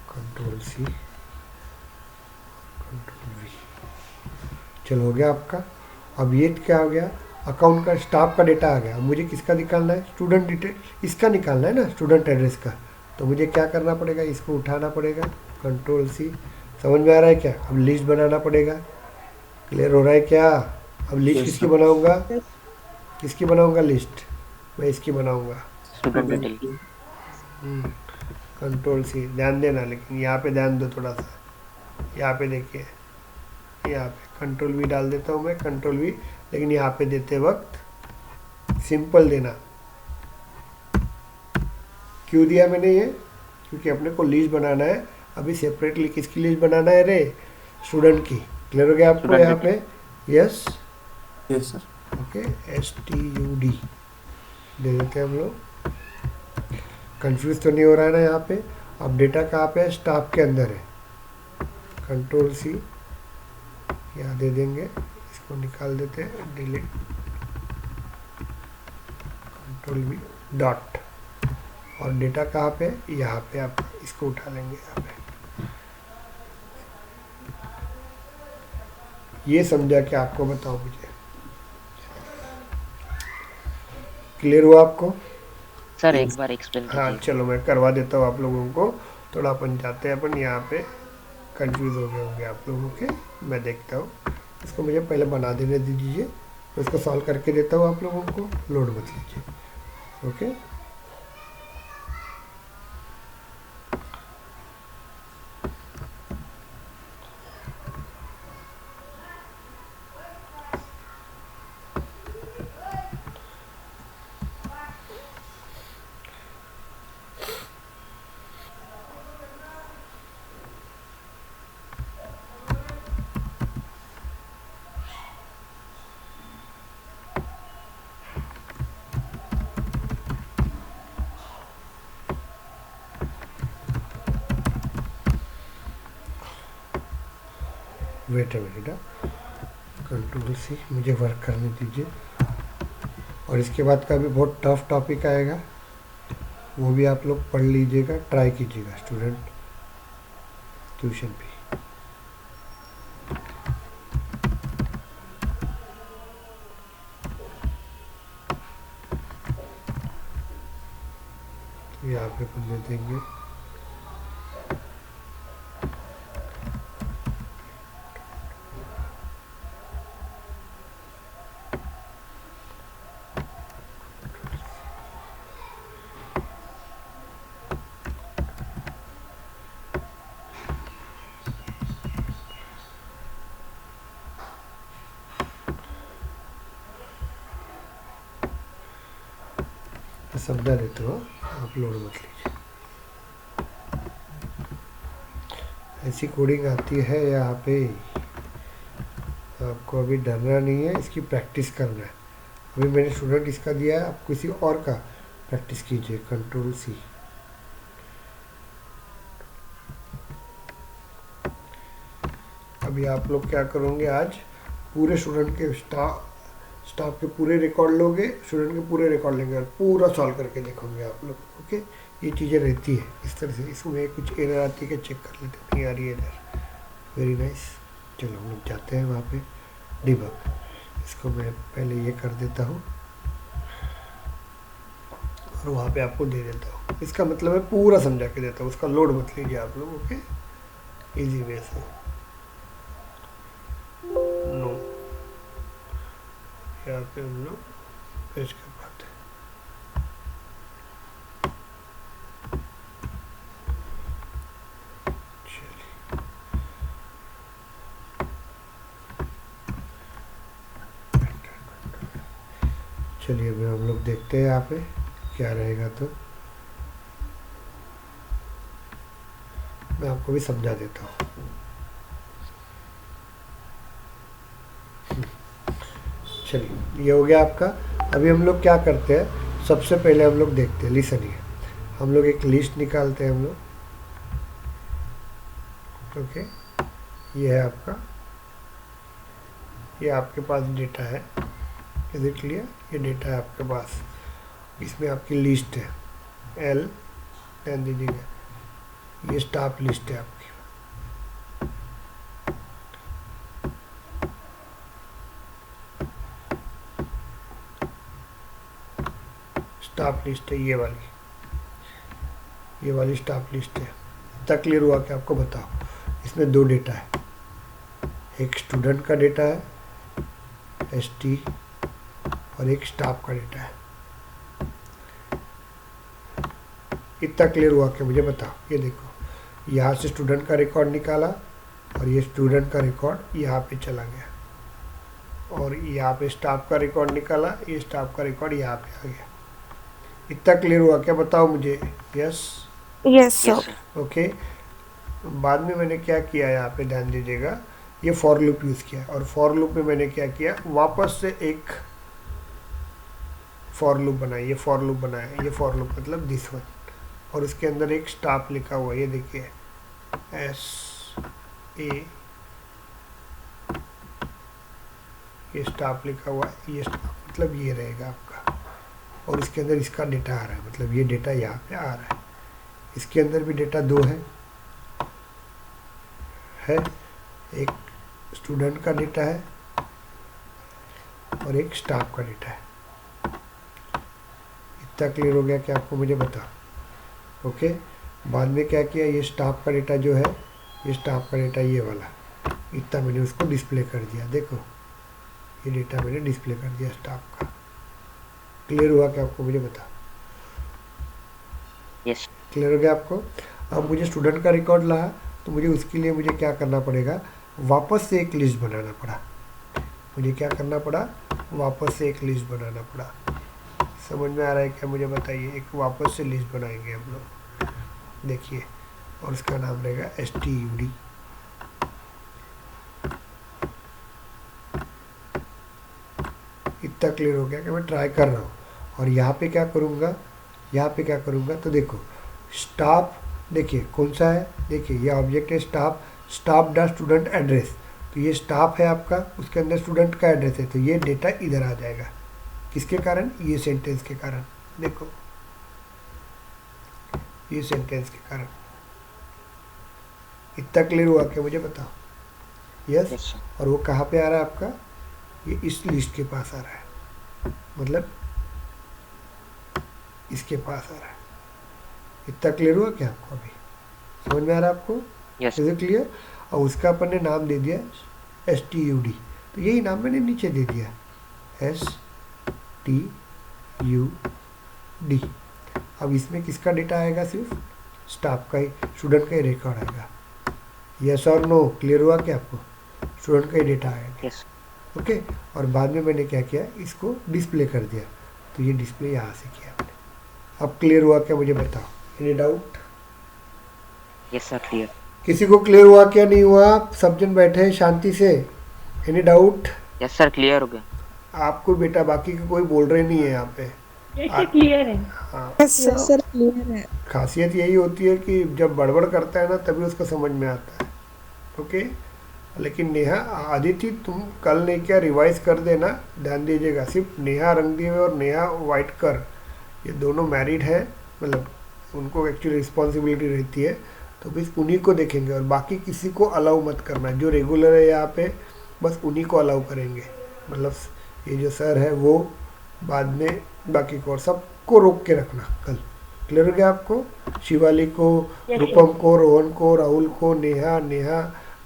Ctrl+C, Ctrl+V। चलो हो गया आपका। अब ये क्या हो गया? अकाउंट का स्टाफ का डेटा आ गया। अब मुझे किसका निकालना है? स्टूडेंट डिटेल, इसका निकालना है ना, स्टूडेंट एड्रेस का। तो मुझे क्या करना पड़ेगा? इसको उठाना पड़ेगा, Ctrl+C। समझ में आ रहा है क्या? अब लिस्ट बनाना पड़ेगा। क्लियर हो रहा है क्या? अब लिस्ट Yes, किसकी sir. बनाऊंगा? किसकी बनाऊंगा लिस्ट? मैं इसकी बनाऊंगा, स्टूडेंट डिटेल। Ctrl+C। ध्यान देना, लेकिन यहाँ पे ध्यान दो थोड़ा सा। यहाँ पे देखिए, यहाँ पे Ctrl+V डाल देता हूँ मैं, Ctrl+V। लेकिन यहाँ पे देते वक्त सिंपल देना। क्यों दिया मैंने ये? क्योंकि अपने को लिस्ट बनाना है। अभी सेपरेटली किसकी लिस्ट बनाना है रे? स्टूडेंट की। क्लियर हो गया आपको? Student यहाँ पे yes, yes sir. Okay, STUD दे देते हैं हम लोग। कंफ्यूज तो नहीं हो रहा है ना यहाँ पे? अब डेटा कहाँ पे है? स्टाफ के अंदर है। Ctrl+C यहाँ दे देंगे, इसको निकाल देते हैं, डिलीट, Ctrl+V, डॉट, और डेटा कहाँ पे? यहाँ पे। आप इसको उठा लेंगे यहाँ पे। ये समझा कि आपको बताओ मुझे? क्लियर हुआ आपको? सर एक बार एक्सप्लेन हाँ कीजिए। चलो मैं करवा देता हूँ आप लोगों को। थोड़ा अपन जाते हैं, अपन यहाँ पे कंफ्यूज हो गए होंगे आप लोगों के। मैं देखता हूँ, इसको मुझे पहले बना देने दीजिए, मैं इसको सॉल्व करके देता हूँ आप लोगों को। लोड मत लीजिए, okay? Wait a minute, Ctrl+C, मुझे वर्क करने दीजिए। और इसके बाद का भी बहुत टफ टॉपिक आएगा, वो भी आप लोग पढ़ लीजिएगा, ट्राई कीजिएगा स्टूडेंट, ट्यूशन भी। तो यहाँ पे अपन दे देंगे समझा देते हो, आप लोड मत लीजिए। ऐसी कोडिंग आती है यहाँ पे, आपको अभी डरना नहीं है, इसकी प्रैक्टिस करना है। अभी मैंने स्टूडेंट इसका दिया है, आप किसी और का प्रैक्टिस कीजिए। Ctrl+C, अभी आप लोग क्या करोगे? आज पूरे स्टूडेंट के स्टाफ के पूरे रिकॉर्ड लोगे, स्टूडेंट के पूरे रिकॉर्ड लेंगे और पूरा सॉल्व करके देखोगे आप लोग। ओके, ये चीज़ें रहती है इस तरह से। इसमें कुछ एरर आती है कि चेक कर लेते हैं, नहीं आ रही है एरर। Very nice. चलो हम लोग जाते हैं वहाँ पे डिबग। इसको मैं पहले ये कर देता हूँ और वहाँ पे आपको दे देता हूँ। इसका मतलब मैं पूरा समझा के देता हूँ, उसका लोड मत लीजिए आप लोग। ओके, इजी वे से। नो, यहाँ पे हम लोग पेज कर पाते हैं। चलिए अभी हम लोग देखते हैं यहाँ पे क्या रहेगा। तो मैं आपको भी समझा देता हूँ। चलिए ये हो गया आपका। अभी हम लोग क्या करते हैं, सबसे पहले हम लोग देखते हैं, लिसनिए। हम लोग एक लिस्ट निकालते हैं हम लोग। ओके, ये है आपका, ये आपके पास डेटा है। Is it clear? ये डेटा है आपके पास, इसमें आपकी लिस्ट है। एल ध्यान दीजिएगा, ये स्टाफ लिस्ट है आपकी। स्टाफ लिस्ट है ये वाली स्टाफ लिस्ट है। इतना क्लियर हुआ कि आपको बताओ, इसमें दो डेटा है, एक स्टूडेंट का डेटा है ST और एक स्टाफ का डेटा है। इतना क्लियर हुआ कि मुझे बताओ। ये देखो, यहाँ से स्टूडेंट का रिकॉर्ड निकाला और ये स्टूडेंट का रिकॉर्ड यहाँ पे चला गया, और यहाँ पे स्टाफ का रिकॉर्ड निकाला, ये स्टाफ का रिकॉर्ड यहाँ पे आ गया। इतना क्लियर हुआ क्या, बताओ मुझे। Yes yes sir. ओके। बाद में मैंने क्या किया, यहाँ पे ध्यान दीजिएगा, ये फॉर लूप यूज़ किया, और फॉर लूप में मैंने क्या किया, वापस से एक फॉर लूप बनाया। ये फॉर लूप बनाया, ये फॉर लूप मतलब दिस वन, और उसके अंदर एक स्टाफ लिखा हुआ है, ये देखिए SA, ये स्टाफ लिखा हुआ है, ये स्टाफ मतलब ये रहेगा आपका, और इसके अंदर इसका डेटा आ रहा है, मतलब ये डेटा यहाँ पे आ रहा है। इसके अंदर भी डेटा दो है, एक स्टूडेंट का डेटा है और एक स्टाफ का डेटा है। इतना क्लियर हो गया कि आपको मुझे बताओ। ओके, बाद में क्या किया, ये स्टाफ का डेटा जो है, ये स्टाफ का डेटा ये वाला, इतना मैंने उसको डिस्प्ले कर दिया। देखो ये डेटा मैंने डिस्प्ले कर दिया स्टाफ का। क्लियर हुआ कि आपको मुझे बताओ। यस क्लियर हो गया आपको। अब मुझे स्टूडेंट का रिकॉर्ड ला, तो मुझे उसके लिए मुझे क्या करना पड़ेगा, वापस से एक लिस्ट बनाना पड़ा। मुझे क्या करना पड़ा, वापस से एक लिस्ट बनाना पड़ा। समझ में आ रहा है क्या, मुझे बताइए। एक वापस से लिस्ट बनाएंगे हम लोग, देखिए, और उसका नाम रहेगा STUD। इतना क्लियर हो गया कि मैं ट्राई कर रहा हूँ। और यहाँ पे क्या करूँगा, यहाँ पे क्या करूँगा, तो देखो स्टाफ, देखिए कौन सा है, देखिए ये ऑब्जेक्ट है स्टाफ डा स्टूडेंट एड्रेस। तो ये स्टाफ है आपका, उसके अंदर स्टूडेंट का एड्रेस है, तो ये डेटा इधर आ जाएगा। किसके कारण, ये सेंटेंस के कारण। देखो ये सेंटेंस के कारण। इतना क्लियर हुआ कि मुझे बताओ। यस। और वो कहाँ पे आ रहा है आपका, ये इस लिस्ट के पास आ रहा है, मतलब इसके पास आ रहा है। इतना क्लियर हुआ क्या आपको, अभी समझ में आ रहा है आपको? Yes is it clear? और उसका अपन ने नाम दे दिया STUD, तो यही नाम मैंने नीचे दे दिया STUD। अब इसमें किसका डेटा आएगा, सिर्फ स्टाफ का ही, स्टूडेंट का ही रिकॉर्ड आएगा। यस और नो, क्लियर हुआ क्या आपको? स्टूडेंट का ही डेटा आएगा। Yes okay. और बाद में मैंने क्या किया, इसको डिस्प्ले कर दिया, तो ये डिस्प्ले यहाँ से किया मैंने। अब क्लियर हुआ क्या, मुझे बताओ। Any doubt? Yes sir clear. किसी को क्लियर हुआ क्या, नहीं हुआ? सब जन बैठे हैं शांति से। Any doubt? Yes sir clear हो गया। आपको बेटा, बाकी के कोई बोल रहे नहीं है यहाँ पे। क्लियर है। हाँ, यस सर क्लियर है। खासियत यही होती है कि जब बड़बड़ करता है ना, तभी उसको समझ में आता है। ओके, लेकिन नेहा, अदिति तुम कल नहीं क्या रिवाइज कर देना, ध्यान दीजिएगा। सिर्फ नेहा रंगदेव और नेहा वाइटकर ये दोनों मैरिड है, मतलब उनको एक्चुअली रिस्पॉन्सिबिलिटी रहती है, तो बस उन्हीं को देखेंगे और बाकी किसी को अलाउ मत करना है। जो रेगुलर है यहाँ पे बस उन्हीं को अलाउ करेंगे, मतलब ये जो सर है वो, बाद में बाकी को, और सबको रोक के रखना कल। क्लियर हो गया आपको? शिवाली को, रूपम को, रोहन को, राहुल को, नेहा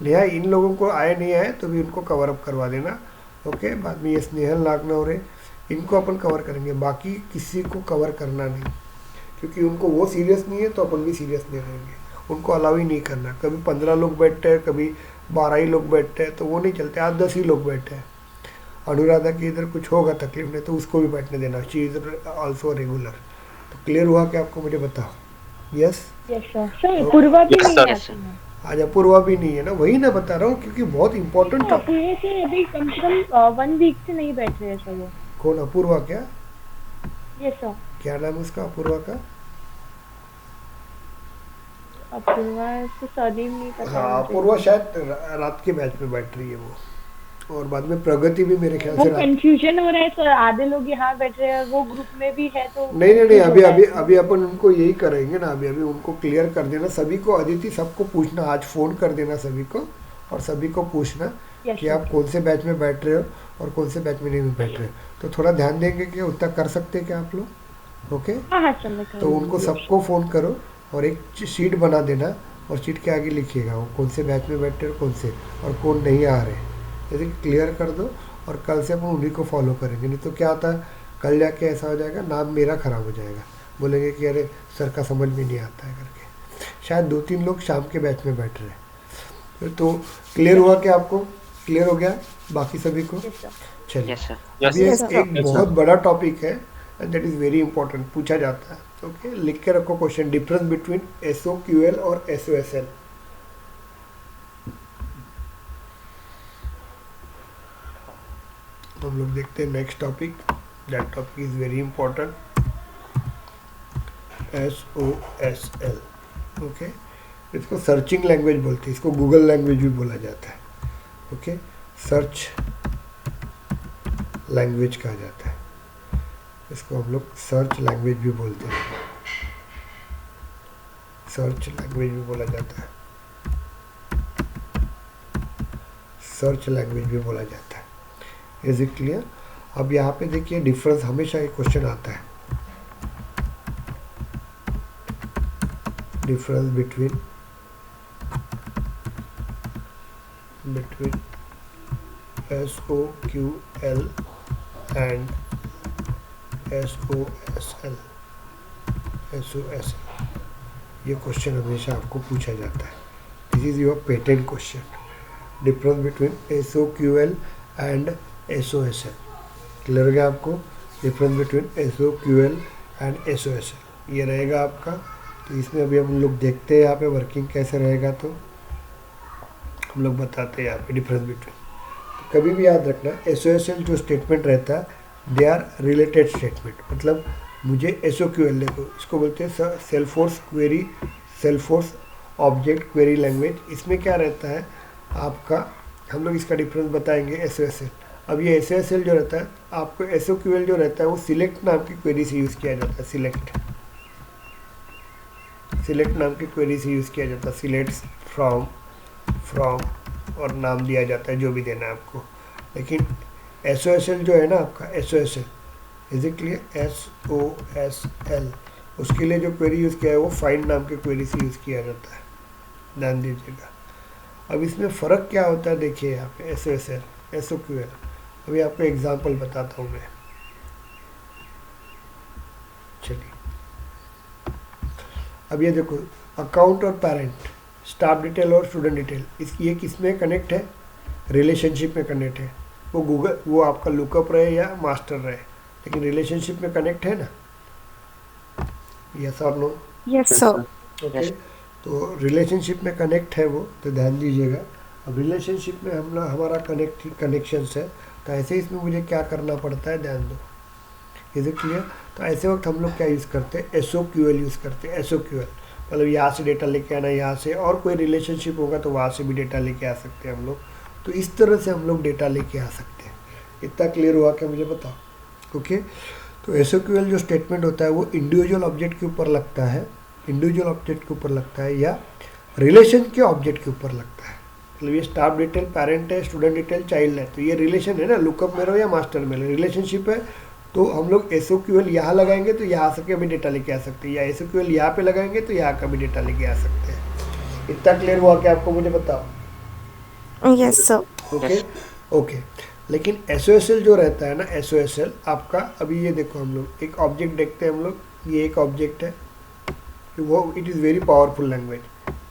नेहा इन लोगों को आए नहीं आए तो भी उनको कवर अप करवा देना। ओके, बाद में ये स्नेहल नागनवरे, इनको अपन कवर करेंगे, बाकी किसी को कवर करना नहीं, क्योंकि उनको वो सीरियस नहीं है तो अपन भी सीरियस नहीं रहेंगे। उनको अलाउ ही नहीं करना। कभी 15 लोग बैठते हैं, कभी 12 ही लोग बैठते हैं, तो वो नहीं चलते। 8-10 ही लोग बैठे हैं। अनुराधा की इधर कुछ होगा तकलीफ नहीं तो उसको भी बैठने देना, शी इज ऑल्सो रेगुलर। तो क्लियर हुआ कि आपको? मुझे बताओ। यस सर पूर्वा भी नहीं है Yes, आज अपूर्वा भी नहीं है ना, वही ना बता रहा हूँ, क्योंकि बहुत इंपॉर्टेंट था। पूरे से अभी कम से कम 1 वीक से नहीं बैठ रहे हैं सर वो। कौन? अपूर्वा? क्या यस सर। क्या नाम है उसका, अपूर्वा का? अपूर्वा से सरनेम नहीं पता हाँ, मुझे। अपूर्वा शायद रात के बैच में बैठ रही है वो, और बाद में प्रगति भी मेरे ख्याल वो से रात। कंफ्यूजन हो रहा है सर, आधे लोग यहाँ बैठ रहे हैं, वो ग्रुप में भी है तो नहीं, अभी अपन उनको यही करेंगे ना, अभी उनको क्लियर कर देना सभी को। अदिति, सबको पूछना, आज फ़ोन कर देना सभी को, और सभी को पूछना Yes, कि आप कौन से बैच में बैठ रहे हो और कौन से बैच में नहीं बैठ रहे हो। तो थोड़ा ध्यान देंगे कि उतना कर सकते हैं क्या आप लोग? ओके, हाँ सर मैं कर तो उनको सबको फ़ोन करो और एक शीट बना देना, और शीट के आगे लिखिएगा वो कौन से बैच में बैठे हो, कौन से, और कौन नहीं आ रहे। यदि क्लियर कर दो, और कल से अपन उन्हीं को फॉलो करेंगे। नहीं तो क्या होता है, कल जाके ऐसा हो जाएगा, नाम मेरा ख़राब हो जाएगा, बोलेंगे कि अरे सर का समझ में नहीं आता है करके। शायद 2-3 लोग शाम के बैच में बैठ रहे हैं। तो क्लियर हुआ कि आपको? क्लियर हो गया बाकी सभी को? चलिए, yes, sir. अभी Yes, एक sir. बहुत बड़ा टॉपिक है, and that is very important, पूछा जाता है। ओके, लिख के रखो क्वेश्चन, डिफरेंस बिटवीन SOQL और SOSL। हम लोग देखते हैं next topic, that topic is very important, SOSL। Okay, इसको सर्चिंग लैंग्वेज बोलते हैं, इसको गूगल लैंग्वेज भी बोला जाता है। ओके, सर्च लैंग्वेज कहा जाता है, इसको हम लोग सर्च लैंग्वेज भी बोलते हैं, सर्च लैंग्वेज भी बोला जाता है, सर्च लैंग्वेज भी बोला जाता है। Is it clear? अब यहाँ पे देखिए डिफरेंस, हमेशा एक क्वेश्चन आता है, difference between SOQL and SOSL। ये क्वेश्चन हमेशा आपको पूछा जाता है। This is your patent question, difference between SOQL and SOSL। Clear हो गया आपको? Difference between SOQL and SOSL ये रहेगा आपका। तो इसमें अभी हम लोग देखते हैं यहाँ पे वर्किंग कैसे रहेगा, तो हम लोग बताते हैं यहाँ पे डिफरेंस बिटवीन। तो कभी भी याद रखना, SOSL जो स्टेटमेंट रहता है, दे आर रिलेटेड स्टेटमेंट, मतलब मुझे SOQL देखो, इसको बोलते हैं सेल्फोर्स क्वेरी, सेल्फोर्स ऑब्जेक्ट क्वेरी लैंग्वेज। इसमें क्या रहता है आपका, हम लोग इसका डिफरेंस बताएंगे SOSL। अब ये SOSL जो रहता है, आपको SOQL जो रहता है वो सिलेक्ट नाम की क्वेरी से यूज़ किया जाता है, सिलेक्ट नाम की क्वेरी से यूज़ किया जाता है, सिलेक्ट फ्रॉम और नाम दिया जाता है जो भी देना है आपको। लेकिन SOSL जो है ना आपका, SOSL is it clear, SOSL, उसके लिए जो क्वेरी यूज़ किया है वो फाइंड नाम की क्वेरी से यूज़ किया जाता है, ध्यान दीजिएगा। अब इसमें फ़र्क क्या होता है देखिए यहाँ पे SOSL SOQL। अभी आपको एग्जांपल बताता हूँ मैं, चलिए। अब ये देखो, अकाउंट और पेरेंट, स्टाफ डिटेल और स्टूडेंट डिटेल, ये किस में कनेक्ट है? रिलेशनशिप में कनेक्ट है। वो आपका लुकअप रहे या मास्टर रहे, लेकिन रिलेशनशिप में कनेक्ट है ना, यस और नो? Yes sir. ओके, तो रिलेशनशिप में कनेक्ट है वो, तो ध्यान दीजिएगा। अब रिलेशनशिप में हम हमारा कनेक्शंस है, तो ऐसे इसमें मुझे क्या करना पड़ता है, ध्यान दो। Is it clear? तो ऐसे वक्त हम लोग क्या यूज़ करते हैं? SOQL यूज़ करते हैं। SOQL मतलब यहाँ से डेटा लेके आना, यहाँ से, और कोई रिलेशनशिप होगा तो वहाँ से भी डेटा लेके आ सकते हैं हम लोग, तो इस तरह से हम लोग डेटा लेके आ सकते हैं। इतना क्लियर हुआ क्या मुझे बताओ? ओके, तो एसक्यूएल जो स्टेटमेंट होता है वो इंडिविजुअल ऑब्जेक्ट के ऊपर लगता है, इंडिविजुअल ऑब्जेक्ट के ऊपर लगता है या रिलेशन के ऑब्जेक्ट के ऊपर लगता है। मतलब ये स्टाफ डिटेल पेरेंट है, स्टूडेंट डिटेल चाइल्ड है, तो ये रिलेशन है ना, लुकअप में रहो या मास्टर में रिलेशनशिप है। तो हम लोग एसक्यूएल यहाँ लगाएंगे तो यहाँ से भी डेटा लेके आ सकते हैं, या एसक्यूएल यहाँ पे लगाएंगे तो यहाँ का भी डेटा लेके आ सकते हैं। इतना क्लियर हुआ क्या आपको? मुझे बताओ। Yes sir. Okay okay. लेकिन एसओएसएल जो रहता है ना, एसओएसएल आपका, अभी ये देखो हम लोग एक ऑब्जेक्ट देखते हैं हम लोग, ये एक ऑब्जेक्ट है, वो it is very powerful language.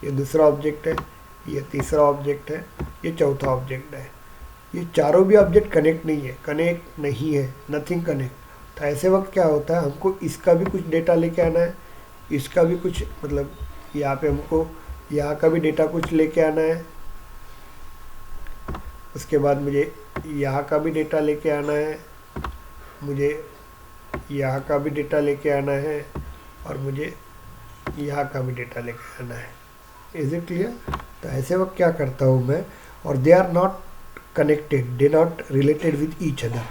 ये दूसरा ऑब्जेक्ट है, ये तीसरा ऑब्जेक्ट है, ये चौथा ऑब्जेक्ट है। ये चारों भी ऑब्जेक्ट कनेक्ट नहीं है, नथिंग कनेक्ट। तो ऐसे वक्त क्या होता है, हमको इसका भी कुछ डेटा लेके आना है, इसका भी कुछ, मतलब यहाँ पे हमको यहाँ का भी डेटा कुछ लेके आना है, उसके बाद मुझे यहाँ का भी डेटा लेके आना है, मुझे यहाँ का भी डेटा लेके आना है, और मुझे यहाँ का भी डेटा लेके आना है। Is it clear? तो ऐसे वक्त क्या करता हूँ मैं, और they are not connected, they not related with each other.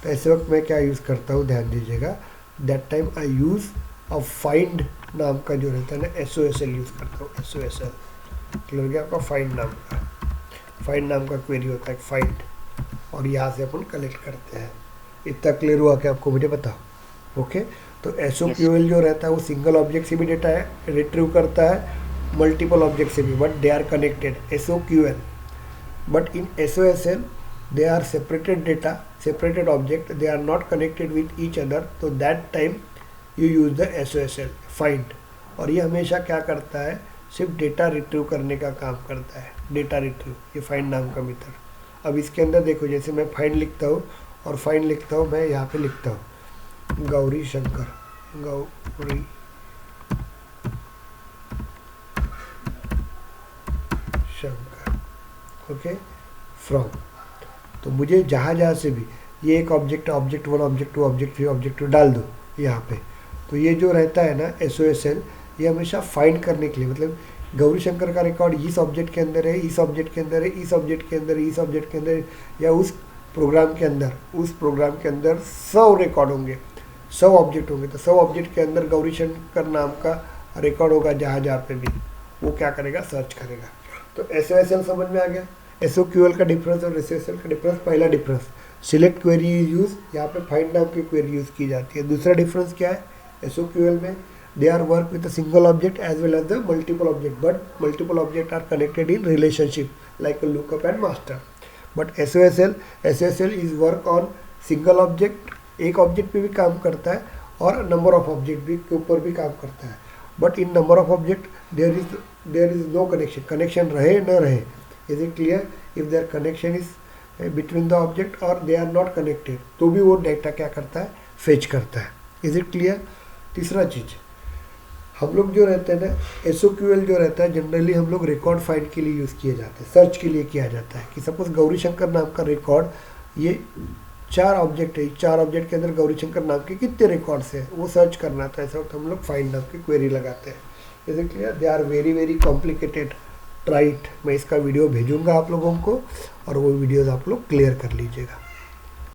तो ऐसे वक्त मैं क्या यूज़ करता हूँ, ध्यान दीजिएगा, that time I use a find नाम का जो रहता है ना, एसओएसएल यूज़ करता हूँ। एसओएसएल क्लियर हो गया आपका? फाइंड नाम का क्वेरी होता है फाइंड, और यहाँ से अपन कलेक्ट करते हैं। इतना क्लियर हुआ कि आपको? मुझे बताओ। ओके, तो एसओक्यूएल जो रहता है वो सिंगल ऑब्जेक्ट से भी डेटा रिट्रीव करता है, मल्टीपल ऑब्जेक्ट से भी, but they are connected. SOQL, but in SOSL they are separated data, separated object, they are not connected with each other. तो that time you use the SOSL find, और ये हमेशा क्या करता है, सिर्फ डेटा रिट्रीव करने का काम करता है, डेटा रिट्रीव, ये फाइंड नाम का मेथड। अब इसके अंदर देखो, जैसे मैं फाइंड लिखता हूँ और फाइंड लिखता हूँ, मैं यहाँ पे लिखता हूँ गौरी शंकर, गौरी शंकर, ओके, फ्रॉम। तो मुझे जहाँ से भी ये एक object, object 1, object 2, object 3, object 2 डाल दो यहाँ पे, तो ये जो रहता है ना एसओएसएल, ये हमेशा फाइंड करने के लिए, मतलब गौरी शंकर का रिकॉर्ड इस ऑब्जेक्ट के अंदर है, इस ऑब्जेक्ट के अंदर है, इस ऑब्जेक्ट के अंदर, इस ऑब्जेक्ट के अंदर, या उस प्रोग्राम के अंदर, उस प्रोग्राम के अंदर 100 रिकॉर्ड होंगे, 100 ऑब्जेक्ट होंगे। तो 100 ऑब्जेक्ट के अंदर गौरी शंकर नाम का रिकॉर्ड होगा, जहाँ पे भी वो क्या करेगा, सर्च करेगा। तो एसओएसएल समझ में आ गया? एसओक्यूएल का डिफरेंस और एसओएसएल का डिफरेंस। पहला डिफरेंस, सिलेक्ट क्वेरी यूज़, यहाँ पे फाइंड नाम की क्वेरी यूज़ की जाती है। दूसरा डिफरेंस क्या है, एसओक्यूएल में they are work with a single object as well as the multiple object, but multiple object are connected in relationship like a lookup and master. But SOSL is work on single object, एक object पे भी काम करता है, और number of object भी के ऊपर भी काम करता है। But in number of object there is no connection, connection रहे न रहे। Is it clear? If there connection is between the object और दे आर नॉट कनेक्टेड, तो भी वो डेटा क्या करता है, फेच करता है। Is it clear? तीसरा चीज़, हम लोग जो रहते हैं ना, एसओक्यूएल जो रहता है, जनरली हम लोग रिकॉर्ड फाइंड के लिए यूज़ किए जाते हैं, सर्च के लिए किया जाता है। कि सपोज गौरी शंकर नाम का रिकॉर्ड, ये 4 ऑब्जेक्ट है, 4 ऑब्जेक्ट के अंदर गौरी शंकर नाम के कितने रिकॉर्ड्स हैं, वो सर्च करना था। ऐसा वक्त हम लोग फाइंड नाम की क्वेरी लगाते हैं। Is it clear? They are very very complicated, trite. मैं इसका वीडियो भेजूंगा आप लोगों को, और वो वीडियोज़ आप लोग क्लियर कर लीजिएगा।